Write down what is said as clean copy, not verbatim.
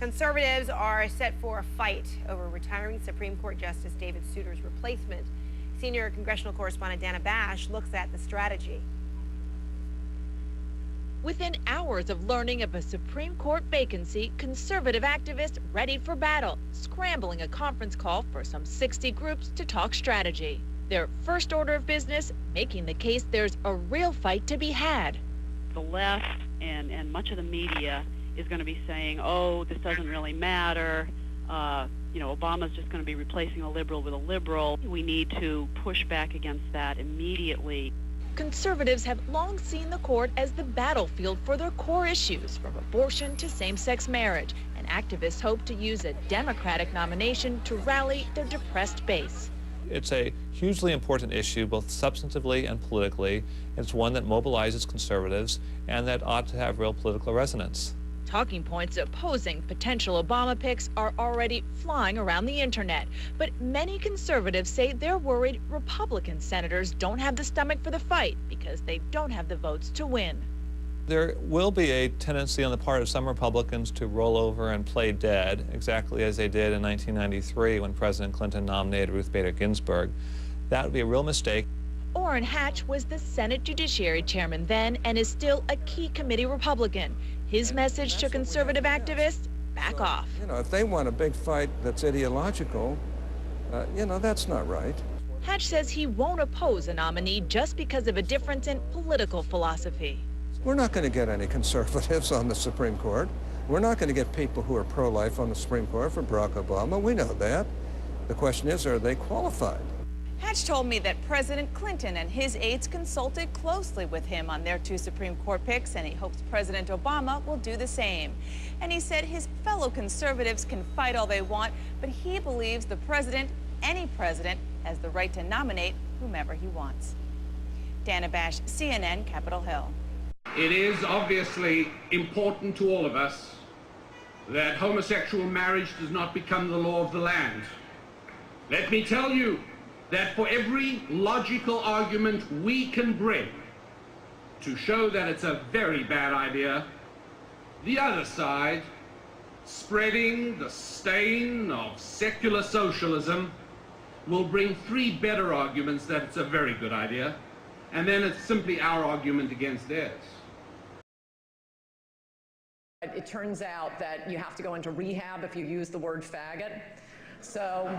Conservatives are set for a fight over retiring Supreme Court Justice David Souter's replacement. Senior congressional correspondent Dana Bash looks at the strategy. Within hours of learning of a Supreme Court vacancy, conservative activists readied for battle, scrambling a conference call for some 60 groups to talk strategy. Their first order of business, making the case there's a real fight to be had. The left and much of the media is going to be saying, oh, this doesn't really matter. Obama's just going to be replacing a liberal with a liberal. We need to push back against that immediately. Conservatives have long seen the court as the battlefield for their core issues, from abortion to same-sex marriage, and activists hope to use a Democratic nomination to rally their depressed base. It's a hugely important issue, both substantively and politically. It's one that mobilizes conservatives and that ought to have real political resonance. Talking points opposing potential Obama picks are already flying around the internet, but many conservatives say they're worried Republican senators don't have the stomach for the fight because they don't have the votes to win. There will be a tendency on the part of some Republicans to roll over and play dead, exactly as they did in 1993 when President Clinton nominated Ruth Bader Ginsburg. That would be a real mistake. Orrin Hatch was the Senate Judiciary Chairman then and is still a key committee Republican. His message to conservative activists, back off. If they want a big fight that's ideological, that's not right. Hatch says he won't oppose a nominee just because of a difference in political philosophy. We're not going to get any conservatives on the Supreme Court. We're not going to get people who are pro-life on the Supreme Court for Barack Obama. We know that. The question is, are they qualified? Hatch told me that President Clinton and his aides consulted closely with him on their two Supreme Court picks, and he hopes President Obama will do the same. And he said his fellow conservatives can fight all they want, but he believes the president, any president, has the right to nominate whomever he wants. Dana Bash, CNN, Capitol Hill. It is obviously important to all of us that homosexual marriage does not become the law of the land. Let me tell you that for every logical argument we can bring to show that it's a very bad idea, the other side, spreading the stain of secular socialism, will bring 3 better arguments that it's a very good idea, and then it's simply our argument against theirs. It turns out that you have to go into rehab if you use the word faggot. So